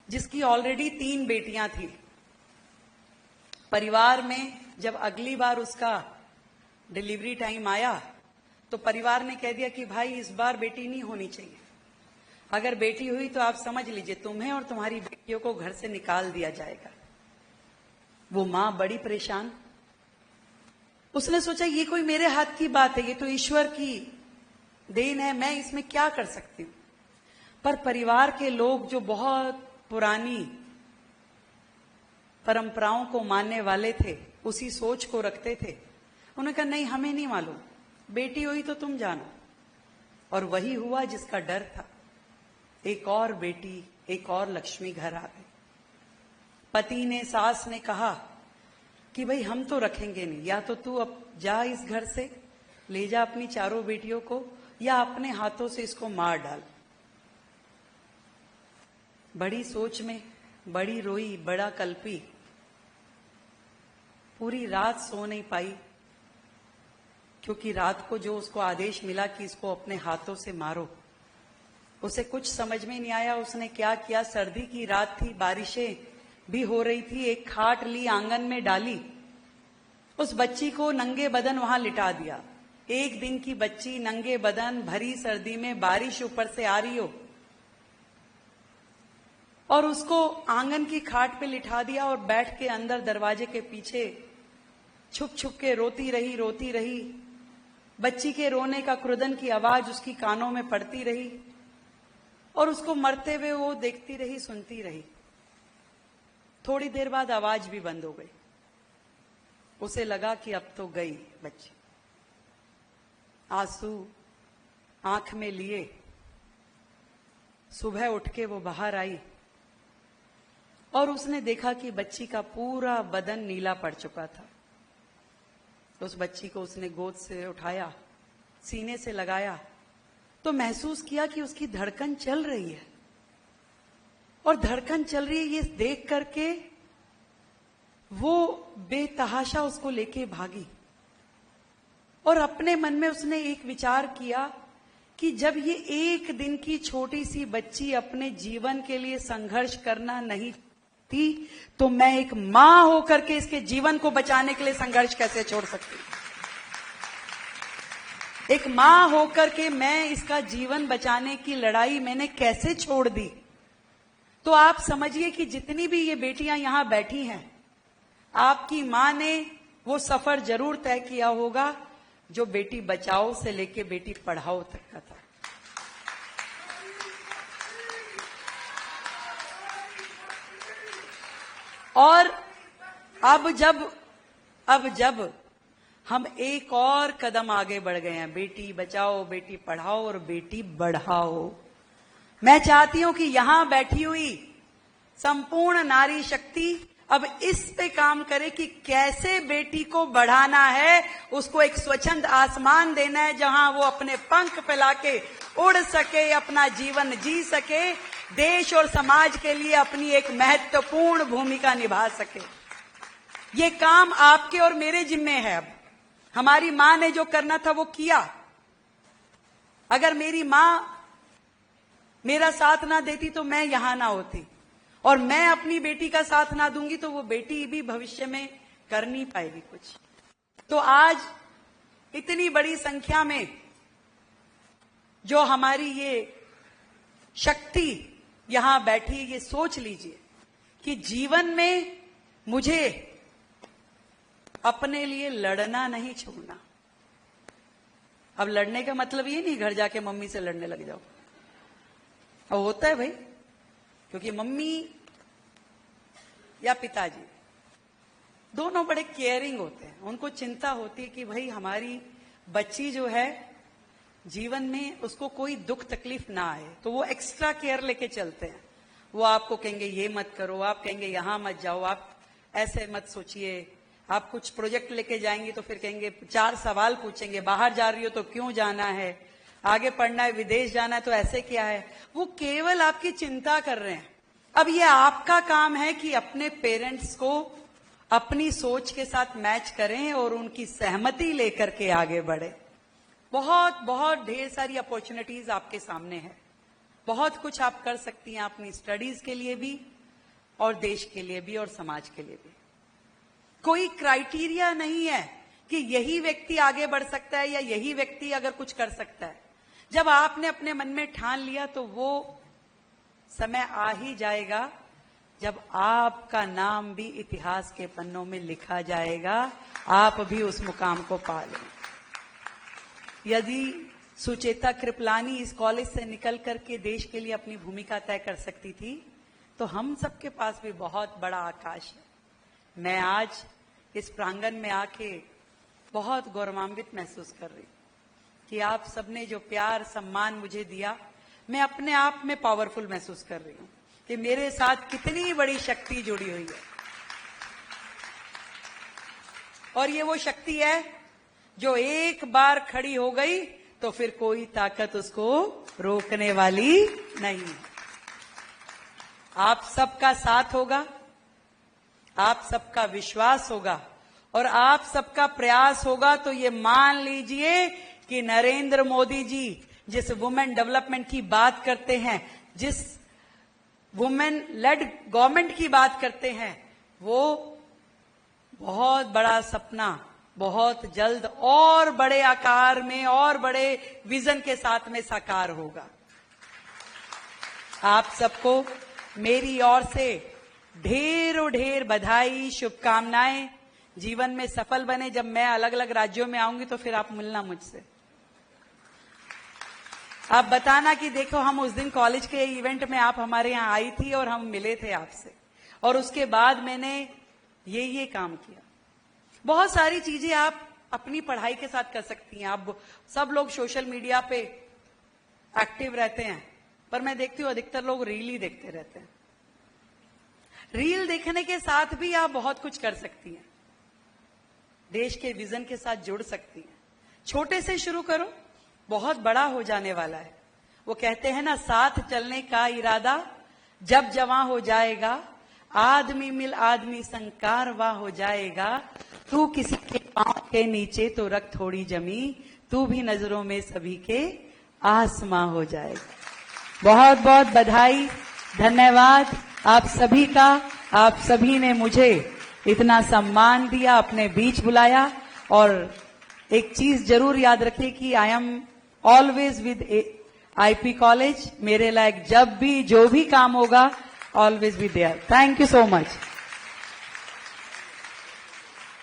जिसकी ऑलरेडी 3 बेटियां थी। परिवार में जब अगली बार उसका डिलीवरी टाइम आया तो परिवार ने कह दिया कि भाई इस बार बेटी नहीं होनी चाहिए, अगर बेटी हुई तो आप समझ लीजिए तुम्हें और तुम्हारी बेटियों को घर से निकाल दिया जाएगा। वो मां बड़ी परेशान, उसने सोचा ये कोई मेरे हाथ की बात है, ये तो ईश्वर की देन है, मैं इसमें क्या कर सकती हूं। पर परिवार के लोग जो बहुत पुरानी परंपराओं को मानने वाले थे, उसी सोच को रखते थे, उन्होंने कहा नहीं हमें नहीं मालूम, बेटी हुई तो तुम जानो। और वही हुआ जिसका डर था। एक और बेटी, एक और लक्ष्मी घर आ गई। पति ने, सास ने कहा कि भाई हम तो रखेंगे नहीं, या तो तू अब जा इस घर से, ले जा अपनी चारों बेटियों को, या अपने हाथों से इसको मार डाल। बड़ी सोच में बड़ी रोई, बड़ा कल्पी, पूरी रात सो नहीं पाई, क्योंकि रात को जो उसको आदेश मिला कि इसको अपने हाथों से मारो, उसे कुछ समझ में नहीं आया। उसने क्या किया, सर्दी की रात थी, बारिशें भी हो रही थी, एक खाट ली, आंगन में डाली, उस बच्ची को नंगे बदन वहां लिटा दिया। 1 दिन की बच्ची नंगे बदन, भरी सर्दी में, बारिश ऊपर से आ रही हो, और उसको आंगन की खाट पे लिटा दिया और बैठ के अंदर दरवाजे के पीछे छुप छुप के रोती रही। बच्ची के रोने का, क्रुदन की आवाज उसकी कानों में पड़ती रही, और उसको मरते हुए वो देखती रही, सुनती रही। थोड़ी देर बाद आवाज भी बंद हो गई। उसे लगा कि अब तो गई बच्ची। आंसू आंख में लिए सुबह उठ के वो बाहर आई और उसने देखा कि बच्ची का पूरा बदन नीला पड़ चुका था। उस बच्ची को उसने गोद से उठाया, सीने से लगाया, तो महसूस किया कि उसकी धड़कन चल रही है, और धड़कन चल रही है ये देख करके वो बेतहाशा उसको लेके भागी। और अपने मन में उसने एक विचार किया कि जब ये 1 दिन की छोटी सी बच्ची अपने जीवन के लिए संघर्ष करना नहीं थी, तो मैं एक मां होकर के इसके जीवन को बचाने के लिए संघर्ष कैसे छोड़ सकती। एक मां होकर के मैं इसका जीवन बचाने की लड़ाई मैंने कैसे छोड़ दी। तो आप समझिए कि जितनी भी ये बेटियां यहां बैठी हैं, आपकी मां ने वो सफर जरूर तय किया होगा जो बेटी बचाओ से लेके बेटी पढ़ाओ तक का था। और अब जब हम एक और कदम आगे बढ़ गए हैं, बेटी बचाओ, बेटी पढ़ाओ और बेटी बढ़ाओ, मैं चाहती हूं कि यहां बैठी हुई संपूर्ण नारी शक्ति अब इस पे काम करे कि कैसे बेटी को बढ़ाना है, उसको एक स्वच्छंद आसमान देना है जहां वो अपने पंख फैला के उड़ सके, अपना जीवन जी सके, देश और समाज के लिए अपनी एक महत्वपूर्ण भूमिका निभा सके। ये काम आपके और मेरे जिम्मे है। अब हमारी मां ने जो करना था वो किया। अगर मेरी मां मेरा साथ ना देती तो मैं यहां ना होती, और मैं अपनी बेटी का साथ ना दूंगी तो वो बेटी भी भविष्य में कर नहीं पाएगी कुछ। तो आज इतनी बड़ी संख्या में जो हमारी ये शक्ति यहां बैठी, ये सोच लीजिए कि जीवन में मुझे अपने लिए लड़ना नहीं छोड़ना। अब लड़ने का मतलब ये नहीं घर जाके मम्मी से लड़ने लग जाओ। अब होता है भाई, क्योंकि मम्मी या पिताजी दोनों बड़े केयरिंग होते हैं, उनको चिंता होती है कि भाई हमारी बच्ची जो है जीवन में उसको कोई दुख तकलीफ ना आए, तो वो एक्स्ट्रा केयर लेके चलते हैं। वो आपको कहेंगे ये मत करो, आप कहेंगे यहां मत जाओ, आप ऐसे मत सोचिए। आप कुछ प्रोजेक्ट लेके जाएंगे तो फिर कहेंगे 4 सवाल पूछेंगे, बाहर जा रही हो तो क्यों जाना है, आगे पढ़ना है, विदेश जाना है तो ऐसे क्या है। वो केवल आपकी चिंता कर रहे हैं। अब ये आपका काम है कि अपने पेरेंट्स को अपनी सोच के साथ मैच करें और उनकी सहमति लेकर के आगे बढ़े। बहुत बहुत ढेर सारी अपॉर्चुनिटीज आपके सामने है, बहुत कुछ आप कर सकती हैं अपनी स्टडीज के लिए भी, और देश के लिए भी और समाज के लिए भी। कोई क्राइटेरिया नहीं है कि यही व्यक्ति आगे बढ़ सकता है या यही व्यक्ति अगर कुछ कर सकता है। जब आपने अपने मन में ठान लिया तो वो समय आ ही जाएगा जब आपका नाम भी इतिहास के पन्नों में लिखा जाएगा, आप भी उस मुकाम को पा लें। यदि सुचेता कृपलानी इस कॉलेज से निकल करके देश के लिए अपनी भूमिका तय कर सकती थी, तो हम सबके पास भी बहुत बड़ा आकाश है। मैं आज इस प्रांगण में आके बहुत गौरवान्वित महसूस कर रही हूं कि आप सबने जो प्यार सम्मान मुझे दिया, मैं अपने आप में पावरफुल महसूस कर रही हूं कि मेरे साथ कितनी बड़ी शक्ति जुड़ी हुई है। और ये वो शक्ति है जो एक बार खड़ी हो गई तो फिर कोई ताकत उसको रोकने वाली नहीं है। आप सबका साथ होगा, आप सबका विश्वास होगा और आप सबका प्रयास होगा तो ये मान लीजिए कि नरेंद्र मोदी जी जिस वुमेन डेवलपमेंट की बात करते हैं, जिस वुमेन लेड गवर्नमेंट की बात करते हैं, वो बहुत बड़ा सपना बहुत जल्द और बड़े आकार में और बड़े विजन के साथ में साकार होगा। आप सबको मेरी ओर से ढेरों ढेर बधाई, शुभकामनाएं। जीवन में सफल बने। जब मैं अलग अलग राज्यों में आऊंगी तो फिर आप मिलना मुझसे, आप बताना कि देखो हम उस दिन कॉलेज के इवेंट में आप हमारे यहाँ आई थी और हम मिले थे आपसे, और उसके बाद मैंने ये काम किया। बहुत सारी चीजें आप अपनी पढ़ाई के साथ कर सकती हैं। आप सब लोग सोशल मीडिया पे एक्टिव रहते हैं, पर मैं देखती हूँ अधिकतर लोग रील ही देखते रहते हैं। रील देखने के साथ भी आप बहुत कुछ कर सकती हैं, देश के विजन के साथ जुड़ सकती हैं। छोटे से शुरू करो, बहुत बड़ा हो जाने वाला है। वो कहते हैं ना, साथ चलने का इरादा जब जवां हो जाएगा, आदमी मिल आदमी संकारवा हो जाएगा। तू किसी के पांव के नीचे तो रख थोड़ी जमी, तू भी नजरों में सभी के आसमां हो जाएगा। बहुत बहुत बधाई, धन्यवाद आप सभी का। आप सभी ने मुझे इतना सम्मान दिया, अपने बीच बुलाया। और एक चीज जरूर याद रखिए कि I am always with IP college. मेरे लायक जब भी जो भी काम होगा, always be there. Thank you so much.